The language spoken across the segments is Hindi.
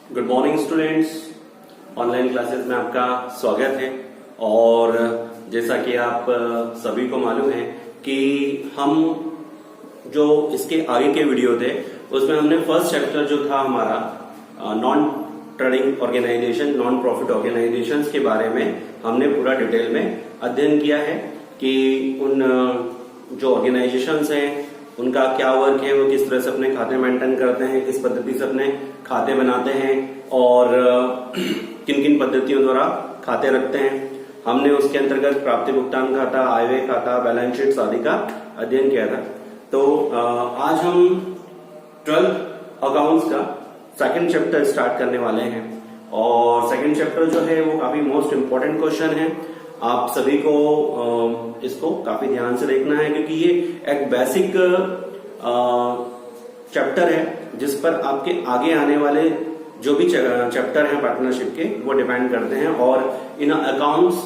Good morning students. Online classes में आपका स्वागत है। और जैसा कि आप सभी को मालूम है कि हम जो इसके आगे के वीडियो थे उसमें हमने फर्स्ट चैप्टर जो था हमारा non trading organisation, non profit organisations के बारे में हमने पूरा डिटेल में अध्ययन किया है कि उन जो ऑर्गेनाइजेशंस हैं उनका क्या वर्क है, वो किस तरह से अपने खाते मेंटेन करते हैं, किस पद्धति से अपने खाते बनाते हैं और किन किन पद्धतियों द्वारा खाते रखते हैं। हमने उसके अंतर्गत प्राप्ति भुगतान खाता, आय व्यय खाता, बैलेंस शीट आदि का अध्ययन किया था। तो आज हम 12 अकाउंट्स का सेकंड चैप्टर स्टार्ट करने वाले हैं और सेकंड चैप्टर जो है वो काफी मोस्ट इंपॉर्टेंट क्वेश्चन है। आप सभी को इसको काफी ध्यान से देखना है क्योंकि ये एक बेसिक चैप्टर है जिस पर आपके आगे आने वाले जो भी चैप्टर हैं पार्टनरशिप के वो डिपेंड करते हैं। और इन अकाउंट्स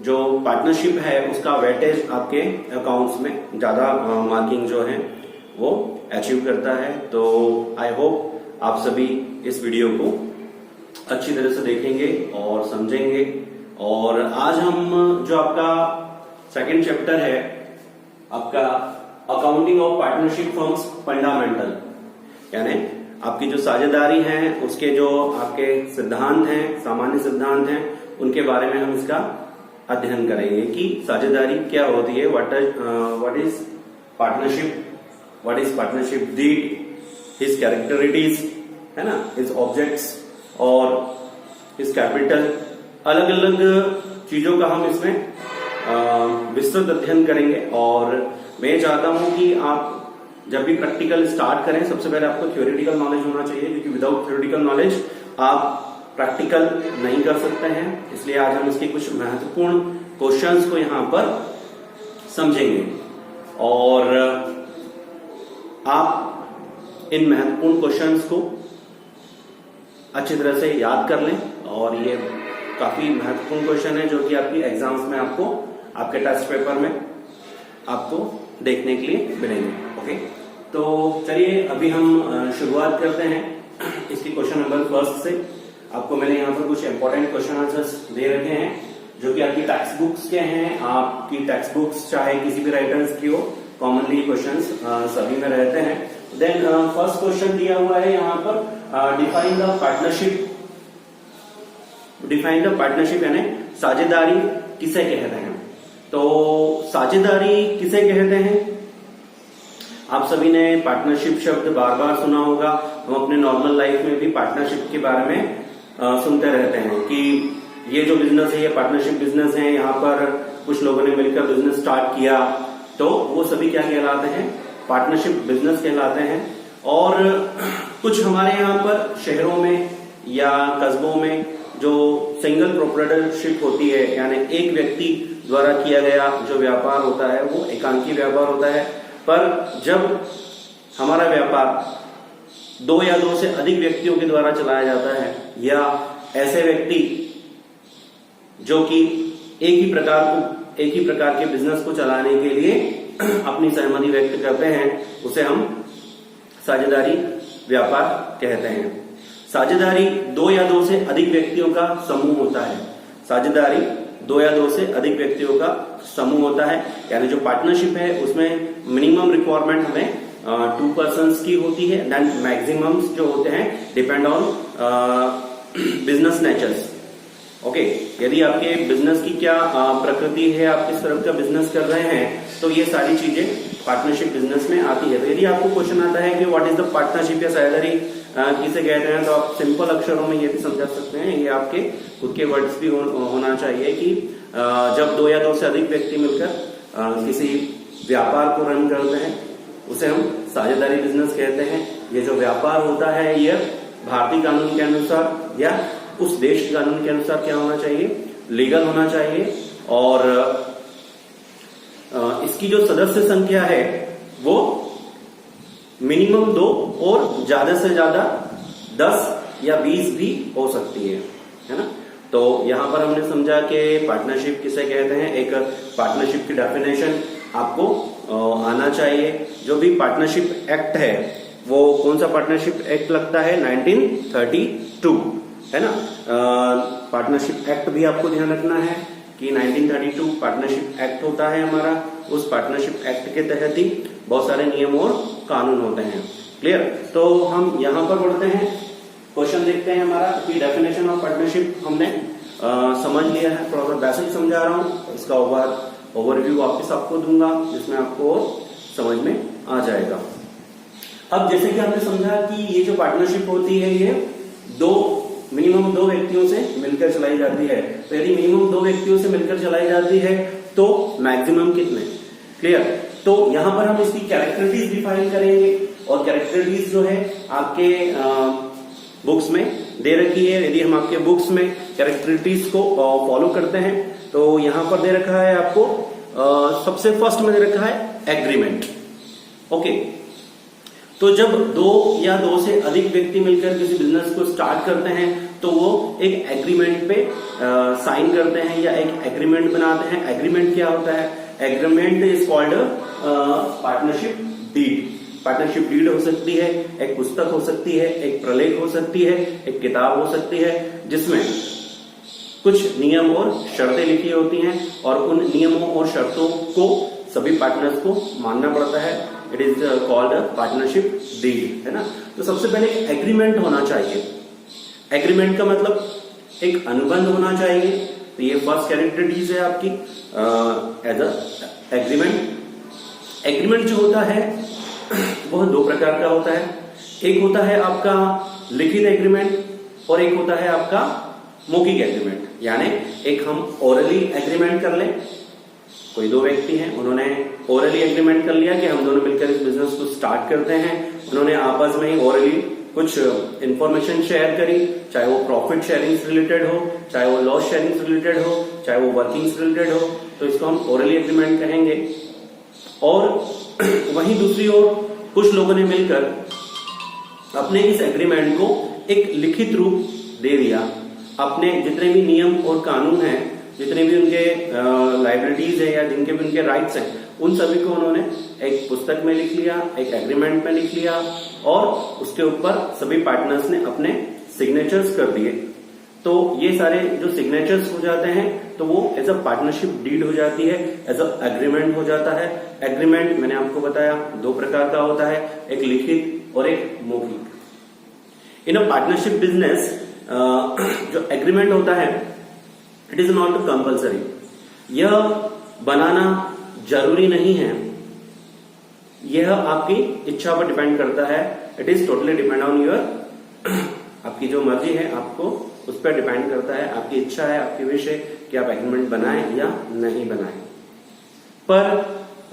जो पार्टनरशिप है उसका वेटेज आपके अकाउंट्स में ज्यादा मार्किंग जो है वो अचीव करता है। तो आई होप आप सभी इस वीडियो को अच्छी तरह से देखेंगे और समझेंगे। और आज हम जो आपका सेकंड चैप्टर है आपका accounting of partnership firms fundamental, यानी आपकी जो साझेदारी है उसके जो आपके सिद्धांत हैं, सामान्य सिद्धांत हैं, उनके बारे में हम इसका अध्ययन करेंगे कि साझेदारी क्या होती है, what is partnership, what is partnership deed, his characteristics है ना, हिज ऑब्जेक्ट्स और हिज कैपिटल, अलग अलग चीजों का हम इसमें विस्तृत अध्ययन करेंगे। और मैं चाहता हूं कि आप जब भी प्रैक्टिकल स्टार्ट करें सबसे पहले आपको थ्योरेटिकल नॉलेज होना चाहिए क्योंकि विदाउट थ्योरेटिकल नॉलेज आप प्रैक्टिकल नहीं कर सकते हैं। इसलिए आज हम इसके कुछ महत्वपूर्ण क्वेश्चंस को यहां पर समझेंगे और आप इन महत्वपूर्ण क्वेश्चंस को अच्छी तरह से याद कर लें। और ये काफी महत्वपूर्ण क्वेश्चन है जो कि आपकी एग्जाम्स में आपको आपके टेस्ट पेपर में आपको देखने के लिए मिलेंगे। ओके, तो चलिए अभी हम शुरुआत करते हैं इसकी क्वेश्चन नंबर फर्स्ट से। आपको मैंने यहाँ पर कुछ इंपॉर्टेंट क्वेश्चन आंसर्स दे रखे हैं जो कि आपकी टेक्स्ट बुक्स के हैं। आपकी टेक्स्ट बुक्स चाहे किसी भी राइटर्स की हो, कॉमनली क्वेश्चंस सभी में रहते हैं। देन फर्स्ट क्वेश्चन दिया हुआ है यहाँ पर define the partnership. Define the partnership यानी साझेदारी किसे कहते हैं। तो साझेदारी किसे कहते हैं, आप सभी ने पार्टनरशिप शब्द बार बार सुना होगा। हम अपने नॉर्मल लाइफ में भी पार्टनरशिप के बारे में सुनते रहते हैं कि ये जो बिजनेस है ये पार्टनरशिप बिजनेस है, यहाँ पर कुछ लोगों ने मिलकर बिजनेस स्टार्ट किया, तो वो सभी क्या कहलाते हैं, पार्टनरशिप बिजनेस कहलाते हैं। और कुछ हमारे यहाँ पर शहरों में या कस्बों में जो सिंगल प्रोप्राइटरशिप होती है यानी एक व्यक्ति द्वारा किया गया जो व्यापार होता है वो एकांकी व्यापार होता है। पर जब हमारा व्यापार 2 या 2 से अधिक व्यक्तियों के द्वारा चलाया जाता है या ऐसे व्यक्ति जो कि एक ही प्रकार के बिजनेस को चलाने के लिए अपनी सहमति व्यक्त करते हैं, उसे हम साझेदारी व्यापार कहते हैं। साझेदारी 2 या 2 से अधिक व्यक्तियों का समूह होता है। साझेदारी 2 या 2 से अधिक व्यक्तियों का समूह होता है, यानी जो पार्टनरशिप है उसमें मिनिमम रिक्वायरमेंट हमें 2 पर्सन्स की होती है। देन मैक्सिमम्स जो होते हैं depend on business natures. Okay, यदि आपके बिजनेस की क्या प्रकृति है, आप किस तरह का बिजनेस कर रहे हैं, तो ये सारी चीजें पार्टनरशिप बिजनेस में आती है। तो यदि आपको क्वेश्चन आता है कि व्हाट इज द पार्टनरशिप या साझेदारी किसे कहते हैं, तो आप सिंपल अक्षरों में ये भी समझा सकते हैं, ये आपके खुद के वर्ड्स भी होना चाहिए कि जब 2 या 2 से अधिक व्यक्ति मिलकर किसी व्यापार को रन करते हैं उसे हम साझेदारी बिजनेस कहते हैं। ये जो व्यापार होता है ये भारतीय कानून के अनुसार या उस देश के कानून के अनुसार क्या होना चाहिए, लीगल होना चाहिए। और इसकी जो सदस्य संख्या है वो मिनिमम 2 और ज्यादा से ज्यादा 10 या 20 भी हो सकती है ना। तो यहां पर हमने समझा कि पार्टनरशिप किसे कहते हैं। एक पार्टनरशिप की डेफिनेशन आपको आना चाहिए। जो भी पार्टनरशिप एक्ट है वो कौन सा पार्टनरशिप एक्ट लगता है? 1932, है ना। पार्टनरशिप एक्ट भी आपको ध्यान रखना है कि 1932 पार्टनरशिप एक्ट होता है हमारा। उस पार्टनरशिप एक्ट के तहत ही बहुत सारे नियम और कानून होते हैं। क्लियर? तो हम यहां पर बढ़ते हैं, क्वेश्चन देखते हैं हमारा कि डेफिनेशन ऑफ पार्टनरशिप हमने समझ लिया है, थोड़ा सा बेसिक समझा रहा हूं, इसका ओवरव्यू वापस आपको दूंगा जिसमें आपको समझ में आ जाएगा। अब जैसे कि आपने समझा कि ये जो पार्टनरशिप होती है ये मिनिमम दो व्यक्तियों से मिलकर चलाई जाती है। तो यदि मिनिमम दो व्यक्तियों से मिलकर चलाई जाती है तो मैक्सिमम कितने? क्लियर? तो यहां पर हम इसकी कैरेक्टरिस्टिक्स डिफाइन करेंगे और कैरेक्टरिस्टिक्स जो है आपके बुक्स में दे रखी है। यदि हम आपके बुक्स में कैरेक्टरिस्टिक्स को फॉलो करते हैं तो यहां पर दे रखा है आपको सबसे फर्स्ट में दे रखा है एग्रीमेंट। ओके, तो जब दो या दो से अधिक व्यक्ति मिलकर किसी बिजनेस को स्टार्ट करते हैं तो वो एक एग्रीमेंट पे साइन करते हैं या एक एग्रीमेंट बनाते हैं। एग्रीमेंट क्या होता है? Agreement is called partnership deed. Partnership deed हो सकती है, एक पुस्तक हो सकती है, एक प्रलेख हो सकती है, एक किताब हो सकती है जिसमें कुछ नियम और शर्तें लिखी होती हैं और उन नियमों और शर्तों को सभी पार्टनर्स को मानना पड़ता है। It is called partnership deed, है ना। तो सबसे पहले एग्रीमेंट होना चाहिए। एग्रीमेंट का मतलब एक अनुबंध होना चाहिए। तो ये फर्स्ट कैरेक्टरिस्टिक्स है आपकी एज अ एग्रीमेंट। एग्रीमेंट जो होता है वह दो प्रकार का होता है। एक होता है आपका लिखित एग्रीमेंट और एक होता है आपका मौखिक एग्रीमेंट। यानी एक हम ओरली एग्रीमेंट कर लें, कोई दो व्यक्ति हैं उन्होंने ओरली एग्रीमेंट कर लिया कि हम दोनों मिलकर इस बिजनेस को स्टार्ट करते हैं। उन्होंने आपस में ही ओरली कुछ इंफॉर्मेशन शेयर करी, चाहे वो प्रॉफिट शेयरिंग से रिलेटेड हो, चाहे वो लॉस शेयरिंग से रिलेटेड हो, चाहे वो वर्किंग से रिलेटेड हो, तो इसको हम ओरली एग्रीमेंट कहेंगे। और वहीं दूसरी ओर कुछ लोगों ने मिलकर अपने इस एग्रीमेंट को एक लिखित रूप दे दिया। अपने जितने भी नियम और कानून हैं, जितने भी उनके लाइबिलिटीज है या जिनके भी उनके राइट्स हैं, उन सभी को उन्होंने एक पुस्तक में लिख लिया, एक एग्रीमेंट में लिख लिया और उसके ऊपर सभी पार्टनर्स ने अपने सिग्नेचर्स कर दिए। तो ये सारे जो सिग्नेचर्स हो जाते हैं तो वो एज अ पार्टनरशिप डीड हो जाती है, एज अ एग्रीमेंट हो जाता है। एग्रीमेंट मैंने आपको बताया दो प्रकार का होता है, एक लिखित और एक मौखिक। इन अ पार्टनरशिप बिजनेस जो एग्रीमेंट होता है इट इज नॉट कंपल्सरी। यह बनाना जरूरी नहीं है, यह आपकी इच्छा पर डिपेंड करता है। It is totally depend on your, आपकी जो मर्जी है आपको उस पर डिपेंड करता है। आपकी इच्छा है, आपकी विश है कि आप एग्रीमेंट बनाएं या नहीं बनाएं। पर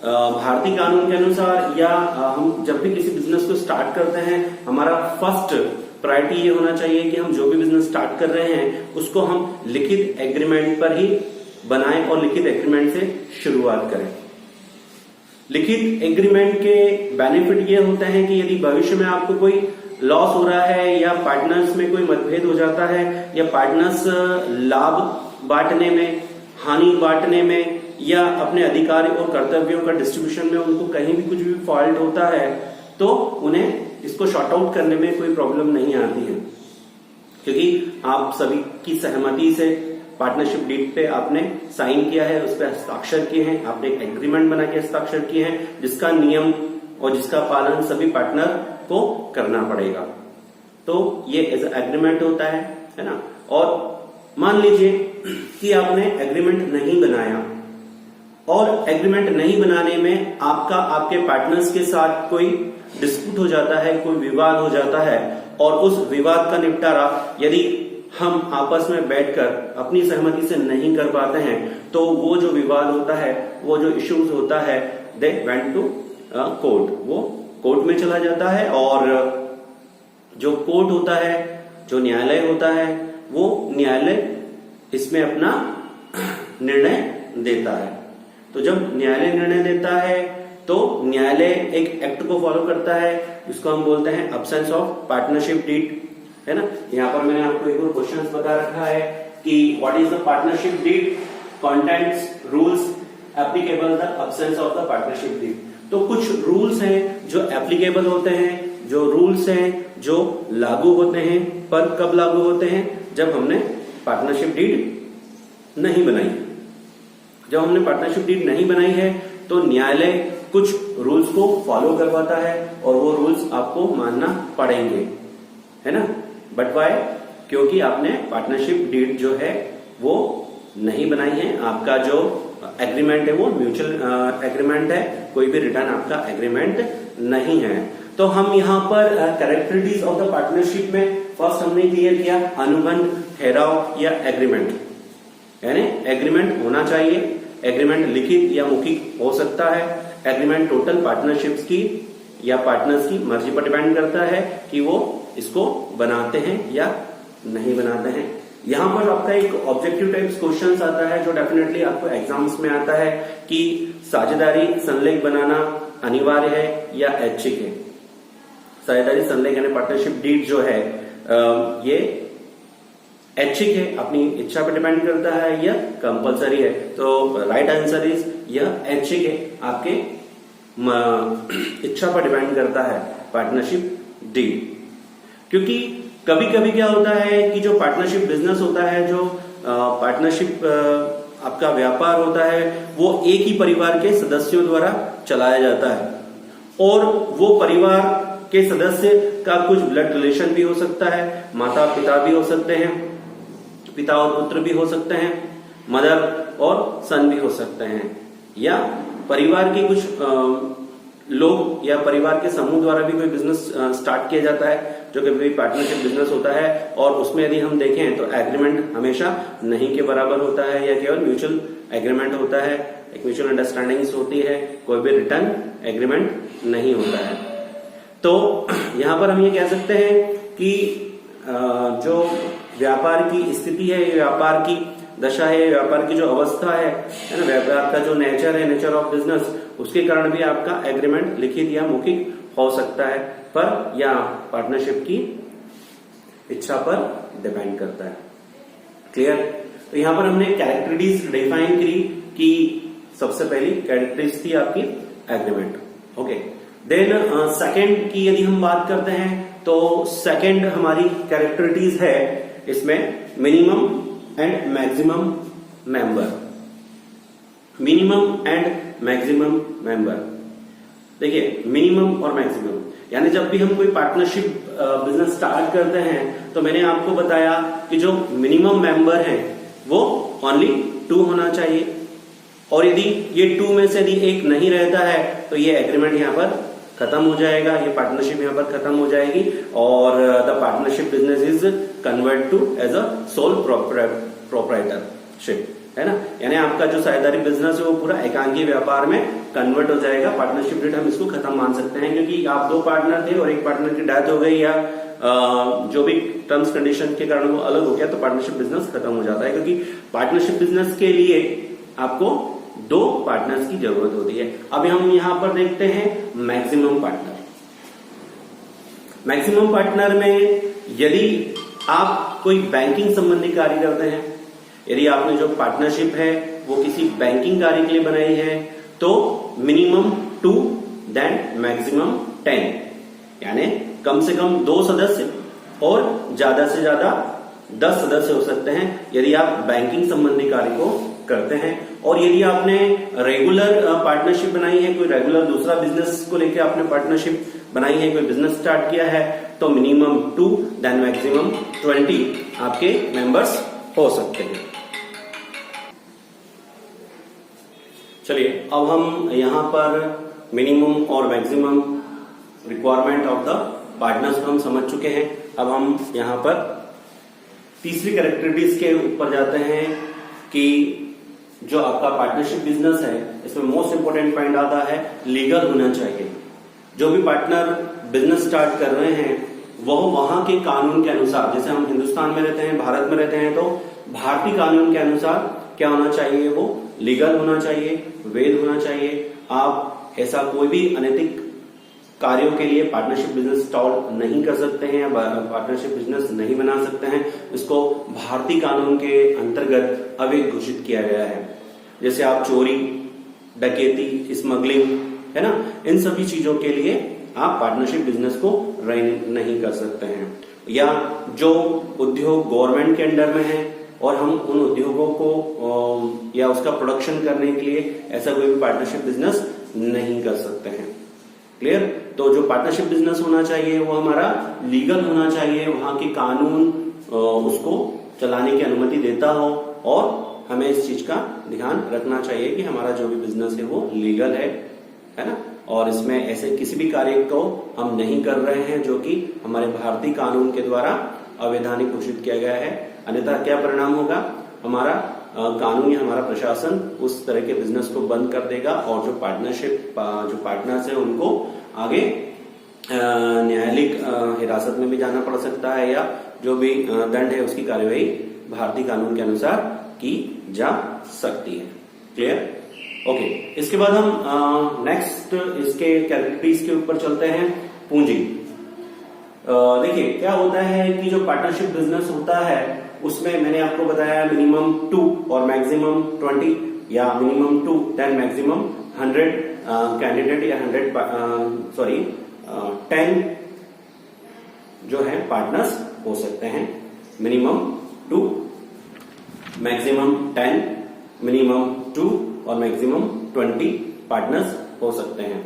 भारतीय कानून के अनुसार या हम जब भी किसी बिजनेस को स्टार्ट करते हैं, हमारा फर्स्ट प्रायोरिटी ये होना चाहिए कि हम जो भी बिजनेस स्टार्ट कर रहे हैं उसको हम लिखित एग्रीमेंट पर ही बनाएं और लिखित एग्रीमेंट से शुरुआत करें। लिखित एग्रीमेंट के बेनिफिट ये होते हैं कि यदि भविष्य में आपको कोई लॉस हो रहा है या पार्टनर्स में कोई मतभेद हो जाता है या पार्टनर्स लाभ बांटने में, हानि बांटने में या अपने अधिकार और कर्तव्यों का डिस्ट्रीब्यूशन में उनको कहीं भी कुछ भी फॉल्ट होता है तो उन्हें इसको शॉर्ट आउट करने में कोई प्रॉब्लम नहीं आती है, क्योंकि आप सभी की सहमति से पार्टनरशिप डीड पे आपने साइन किया है, उस पर हस्ताक्षर किए हैं, आपने एक एग्रीमेंट बना के हस्ताक्षर किए हैं जिसका नियम और जिसका पालन सभी पार्टनर को करना पड़ेगा। तो ये एज एग्रीमेंट होता है ना। और मान लीजिए कि आपने एग्रीमेंट नहीं बनाया और एग्रीमेंट नहीं बनाने में आपके पार्टनर्स के साथ कोई डिस्प्यूट हो जाता है, कोई विवाद हो जाता है और उस विवाद का निपटारा यदि हम आपस में बैठकर अपनी सहमति से नहीं कर पाते हैं तो वो जो विवाद होता है, वो जो इश्यूज होता है, दे वेंट टू कोर्ट, वो कोर्ट में चला जाता है और जो कोर्ट होता है, जो न्यायालय होता है, वो न्यायालय इसमें अपना निर्णय देता है। तो जब न्यायालय निर्णय देता है तो न्यायालय एक एक्ट को फॉलो करता है जिसको हम बोलते हैं एब्सेंस ऑफ पार्टनरशिप डीड, है ना। यहाँ पर मैंने आपको एक और क्वेश्चन बता रखा है कि what is the partnership deed, contents, rules applicable the absence of the partnership deed. तो कुछ रूल्स हैं जो एप्लीकेबल होते हैं जो रूल्स हैं जो लागू होते हैं, पर कब लागू होते हैं? जब हमने पार्टनरशिप डीड नहीं बनाई। जब हमने पार्टनरशिप डीड नहीं बनाई है तो न्यायालय कुछ रूल्स को फॉलो करवाता है और वो रूल्स आपको मानना पड़ेंगे, है ना। But why? क्योंकि आपने पार्टनरशिप डीड जो है वो नहीं बनाई है। आपका जो एग्रीमेंट है वो म्यूचुअल एग्रीमेंट है, कोई भी रिटर्न आपका एग्रीमेंट नहीं है। तो हम यहाँ पर कैरेक्टरिस्टिक्स ऑफ द पार्टनरशिप में फर्स्ट हमने क्लियर किया अनुबंध, ठहराव या एग्रीमेंट, यानी एग्रीमेंट होना चाहिए। एग्रीमेंट लिखित या मौखिक हो सकता है। एग्रीमेंट टोटल पार्टनरशिप्स की या पार्टनर्स की मर्जी पर डिपेंड करता है कि वो इसको बनाते हैं या नहीं बनाते हैं। यहां पर आपका एक ऑब्जेक्टिव टाइप्स क्वेश्चंस आता है जो डेफिनेटली आपको एग्जाम्स में आता है कि साझेदारी संलेख बनाना अनिवार्य है या ऐच्छिक है। साझेदारी संलेख यानी पार्टनरशिप डीड जो है ये ऐच्छिक है, अपनी इच्छा पर डिपेंड करता है या कंपलसरी है। तो राइट आंसर इज यह ऐच्छिक है, आपके इच्छा पर डिपेंड करता है पार्टनरशिप डीड। क्योंकि कभी कभी क्या होता है कि जो पार्टनरशिप बिजनेस होता है, जो पार्टनरशिप आपका व्यापार होता है, वो एक ही परिवार के सदस्यों द्वारा चलाया जाता है और वो परिवार के सदस्य का कुछ ब्लड रिलेशन भी हो सकता है, माता पिता भी हो सकते हैं, पिता और पुत्र भी हो सकते हैं, मदर और सन भी हो सकते हैं, या परिवार के कुछ लोग या परिवार के समूह द्वारा भी कोई बिजनेस स्टार्ट किया जाता है जो कि भी पार्टनरशिप बिजनेस होता है। और उसमें यदि हम देखें तो एग्रीमेंट हमेशा नहीं के बराबर होता है या केवल म्यूचुअल एग्रीमेंट होता है, एक म्यूचुअल अंडरस्टैंडिंग होती है, कोई भी रिटर्न एग्रीमेंट नहीं होता है। तो यहां पर हम ये कह सकते हैं कि जो व्यापार की स्थिति है, व्यापार की दशा है, व्यापार की जो अवस्था है ना, व्यापार का जो नेचर है, नेचर ऑफ बिजनेस, उसके कारण भी आपका एग्रीमेंट लिखित या मौखिक हो सकता है, पर या पार्टनरशिप की इच्छा पर डिपेंड करता है। क्लियर? तो यहां पर हमने कैरेक्टरिस्टिक्स डिफाइन करी कि सबसे पहली कैरेक्टरिस्टिक्स थी आपकी एग्रीमेंट। ओके, देन सेकंड की यदि हम बात करते हैं तो सेकंड हमारी कैरेक्टरिस्टिक्स है इसमें minimum and maximum member. Minimum and maximum member, देखिए मिनिमम और मैक्सिमम, यानी जब भी हम कोई पार्टनरशिप बिजनेस स्टार्ट करते हैं तो मैंने आपको बताया कि जो मिनिमम मेंबर है वो ओनली 2 होना चाहिए, और यदि ये 2 में से यदि एक नहीं रहता है तो ये एग्रीमेंट यहाँ पर खत्म हो जाएगा, ये पार्टनरशिप यहाँ पर खत्म हो जाएगी और the partnership business is convert to as a sole proprietorship, है ना। यानी आपका जो साझेदारी बिजनेस है वो पूरा एकांकी व्यापार में कन्वर्ट हो जाएगा। पार्टनरशिप डीड हम इसको खत्म मान सकते हैं क्योंकि आप 2 पार्टनर थे और एक पार्टनर की डेथ हो गई या जो भी टर्म्स कंडीशन के कारण वो अलग हो गया तो पार्टनरशिप बिजनेस खत्म हो जाता है, क्योंकि पार्टनरशिप बिजनेस के लिए आपको 2 पार्टनर्स की जरूरत होती है। अभी हम यहां पर देखते हैं मैक्सिमम पार्टनर। मैक्सिमम पार्टनर में यदि आप कोई बैंकिंग संबंधी कार्य करते हैं, यदि आपने जो पार्टनरशिप है वो किसी बैंकिंग कार्य के लिए बनाई है तो मिनिमम 2 देन मैक्सिमम 10, यानी कम से कम 2 सदस्य और ज्यादा से ज्यादा 10 सदस्य हो सकते हैं यदि आप बैंकिंग संबंधी कार्य को करते हैं। और यदि आपने रेगुलर पार्टनरशिप बनाई है, कोई रेगुलर दूसरा बिजनेस को लेकर आपने पार्टनरशिप बनाई है, कोई बिजनेस स्टार्ट किया है, तो मिनिमम 2 देन मैक्सिमम 20 आपके मेंबर्स हो सकते हैं। चलिए अब हम यहां पर मिनिमम और maximum requirement of the partners को हम समझ चुके हैं। अब हम यहां पर तीसरी कैरेक्टरिस्टिक्स के ऊपर जाते हैं कि जो आपका पार्टनरशिप बिजनेस है इसमें मोस्ट इंपोर्टेंट पॉइंट आता है लीगल होना चाहिए। जो भी पार्टनर बिजनेस स्टार्ट कर रहे हैं वह वहां के कानून के अनुसार, जैसे हम हिंदुस्तान में रहते हैं, भारत में रहते हैं, तो भारतीय कानून के अनुसार क्या होना चाहिए, वो लीगल होना चाहिए, वैध होना चाहिए। आप ऐसा कोई भी अनैतिक कार्यों के लिए पार्टनरशिप बिजनेस स्टार्ट नहीं कर सकते हैं, पार्टनरशिप बिजनेस नहीं बना सकते हैं। इसको भारतीय कानून के अंतर्गत अवैध घोषित किया गया है। जैसे आप चोरी, डकैती, स्मगलिंग, है ना, इन सभी चीजों के लिए आप पार्टनरशिप बिजनेस को रन नहीं कर सकते हैं। या जो उद्योग गवर्नमेंट के अंडर में है और हम उन उद्योगों को या उसका प्रोडक्शन करने के लिए ऐसा कोई भी पार्टनरशिप बिजनेस नहीं कर सकते हैं। क्लियर? तो जो पार्टनरशिप बिजनेस होना चाहिए वो हमारा लीगल होना चाहिए, वहां के कानून उसको चलाने की अनुमति देता हो, और हमें इस चीज का ध्यान रखना चाहिए कि हमारा जो भी बिजनेस है वो लीगल है ना, और इसमें ऐसे किसी भी कार्य को हम नहीं कर रहे हैं जो कि हमारे भारतीय कानून के द्वारा अवैधानिक घोषित किया गया है। अन्यथा क्या परिणाम होगा, हमारा कानून या हमारा प्रशासन उस तरह के बिजनेस को बंद कर देगा, और जो पार्टनर्स है उनको आगे न्यायालयिक हिरासत में भी जाना पड़ सकता है, या जो भी दंड है उसकी कार्यवाही भारतीय कानून के अनुसार की जा सकती है। क्लियर? ओके, इसके बाद हम नेक्स्ट इसके कैटेगरीज के ऊपर चलते हैं। पूंजी। देखिए क्या होता है कि जो पार्टनरशिप बिजनेस होता है उसमें मैंने आपको बताया मिनिमम 2 और मैक्सिमम 20, या मिनिमम 2 देन मैक्सिमम 100 कैंडिडेट या 10 जो है पार्टनर्स हो सकते हैं। मिनिमम 2, मैक्सिमम 10, मिनिमम 2 और मैक्सिमम 20 पार्टनर्स हो सकते हैं।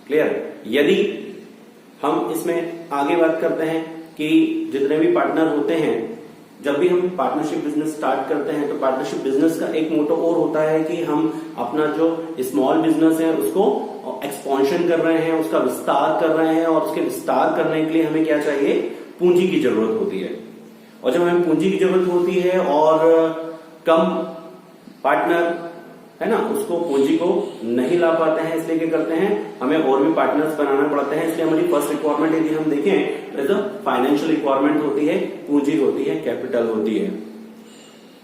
क्लियर? यदि हम इसमें आगे बात करते हैं कि जितने भी पार्टनर होते हैं, जब भी हम पार्टनरशिप बिजनेस स्टार्ट करते हैं तो पार्टनरशिप बिजनेस का एक मोटो और होता है कि हम अपना जो स्मॉल बिजनेस है उसको एक्सपांशन कर रहे हैं, उसका विस्तार कर रहे हैं, और उसके विस्तार करने के लिए हमें क्या चाहिए, पूंजी की जरूरत होती है। और जब हमें पूंजी की जरूरत होती है और कम पार्टनर है ना उसको पूंजी को नहीं ला पाते हैं, इसलिए क्या करते हैं, हमें और भी पार्टनर्स बनाना पड़ते हैं। इसलिए हमारी फर्स्ट रिक्वायरमेंट यदि हम देखें तो फाइनेंशियल रिक्वायरमेंट होती है, पूंजी होती है, कैपिटल होती है।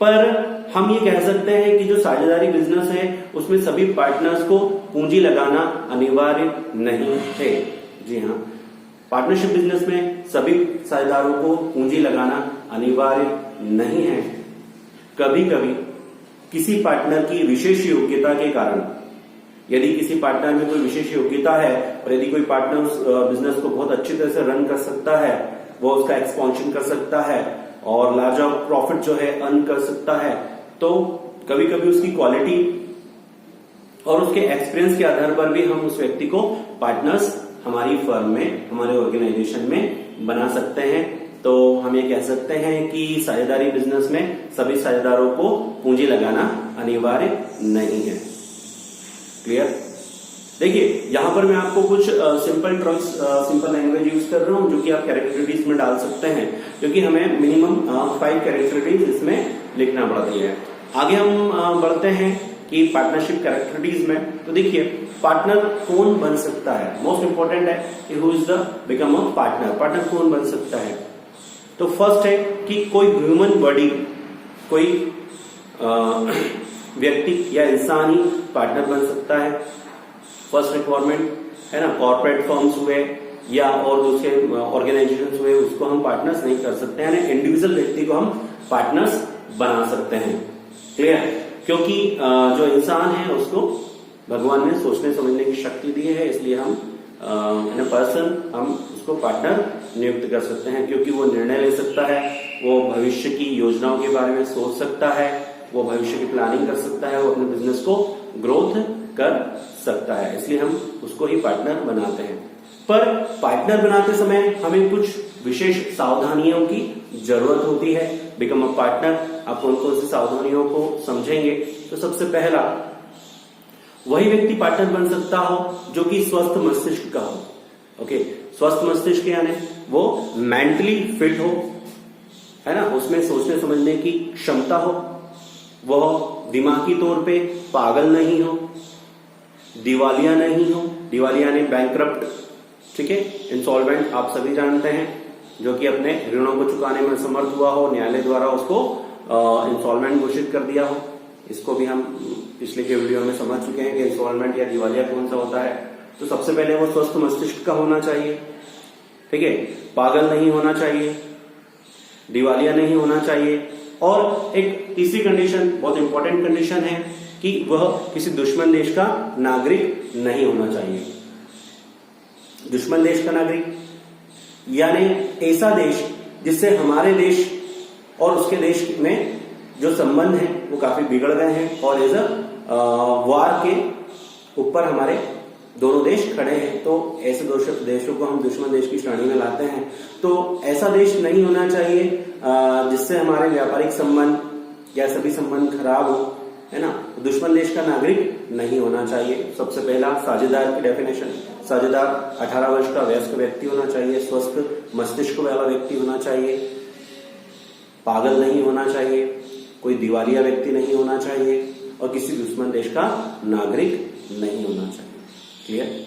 पर हम ये कह सकते हैं कि जो साझेदारी बिजनेस है उसमें सभी पार्टनर्स को पूंजी लगाना अनिवार्य नहीं है। जी हाँ, पार्टनरशिप बिजनेस में सभी साझेदारों को पूंजी लगाना अनिवार्य नहीं है। कभी कभी किसी पार्टनर की विशेष योग्यता के कारण, यदि किसी पार्टनर में कोई विशेष योग्यता है और यदि कोई पार्टनर उस बिजनेस को बहुत अच्छी तरह से रन कर सकता है, वो उसका एक्सपांशन कर सकता है और लार्जर प्रॉफिट जो है अर्न कर सकता है, तो कभी कभी उसकी क्वालिटी और उसके एक्सपीरियंस के आधार पर भी हम उस व्यक्ति को पार्टनर्स हमारी फर्म में, हमारे ऑर्गेनाइजेशन में बना सकते हैं। तो हम ये कह सकते हैं कि साझेदारी बिजनेस में सभी साझेदारों को पूंजी लगाना अनिवार्य नहीं है। क्लियर? देखिए यहां पर मैं आपको कुछ simple terms, simple language use कर रहा हूं जो कि आप कैरेक्टरिस्टिक्स में डाल सकते हैं, क्योंकि हमें मिनिमम 5 कैरेक्टरिस्टिक्स इसमें लिखना पड़ती है। आगे हम बढ़ते हैं कि पार्टनरशिप कैरेक्टरिस्टिक्स में, तो देखिए पार्टनर कौन बन सकता है, मोस्ट इंपॉर्टेंट है कि who is the become a partner. Partner कौन बन सकता है? तो फर्स्ट है कि कोई ह्यूमन बॉडी, कोई व्यक्ति या इंसान ही पार्टनर बन सकता है। फर्स्ट रिक्वायरमेंट है ना, कॉर्पोरेट फर्म्स हुए या और दूसरे ऑर्गेनाइजेशंस हुए, उसको हम पार्टनर्स नहीं कर सकते हैं। इंडिविजुअल व्यक्ति को हम पार्टनर्स बना सकते हैं। क्लियर? क्योंकि जो इंसान है उसको भगवान ने सोचने समझने की शक्ति दी है, इसलिए हम इन अ पर्सन हम उसको पार्टनर नियुक्त कर सकते हैं, क्योंकि वो निर्णय ले सकता है, वो भविष्य की योजनाओं के बारे में सोच सकता है, वो भविष्य की प्लानिंग कर सकता है, वो अपने बिजनेस को ग्रोथ कर सकता है, इसलिए हम उसको ही पार्टनर बनाते हैं। पर पार्टनर बनाते समय हमें कुछ विशेष सावधानियों की जरूरत होती है। बिकम अ पार्टनर, आप कौन कौन सी सावधानियों को समझेंगे? तो सबसे पहला, वही व्यक्ति पार्टनर बन सकता हो जो कि स्वस्थ मस्तिष्क का हो। ओके, स्वस्थ मस्तिष्क यानी वो मेंटली फिट हो, है ना, उसमें सोचने समझने की क्षमता हो, वह दिमागी तौर पे पागल नहीं हो, दिवालिया नहीं हो। दिवालिया यानी बैंकरप्ट, ठीक है, इंसॉल्वेंट आप सभी जानते हैं, जो कि अपने ऋणों को चुकाने में समर्थ हुआ हो, न्यायालय द्वारा उसको इंसॉल्वेंट घोषित कर दिया हो। इसको भी हम पिछले के वीडियो में समझ चुके हैं कि इंसॉल्वेंट या दिवालिया कौन सा होता है। तो सबसे पहले वो स्वस्थ मस्तिष्क का होना चाहिए, ठीक है, पागल नहीं होना चाहिए, दिवालिया नहीं होना चाहिए। और एक तीसरी कंडीशन, बहुत इंपॉर्टेंट कंडीशन है कि वह किसी दुश्मन देश का नागरिक नहीं होना चाहिए। दुश्मन देश का नागरिक यानी ऐसा देश जिससे हमारे देश और उसके देश में जो संबंध है वो काफी बिगड़ गए हैं और एज अ वार के ऊपर हमारे दोनों देश खड़े हैं, तो ऐसे देशों को हम दुश्मन देश की श्रेणी में लाते हैं। तो ऐसा देश नहीं होना चाहिए जिससे हमारे व्यापारिक संबंध या सभी संबंध खराब हो, है ना। दुश्मन देश का नागरिक नहीं होना चाहिए। सबसे पहला साझेदार की डेफिनेशन, साझेदार 18 वर्ष का वयस्क व्यक्ति होना चाहिए, स्वस्थ मस्तिष्क वाला व्यक्ति होना चाहिए, पागल नहीं होना चाहिए, कोई दिवालिया व्यक्ति नहीं होना चाहिए और किसी दुश्मन देश का नागरिक नहीं होना चाहिए। क्लियर?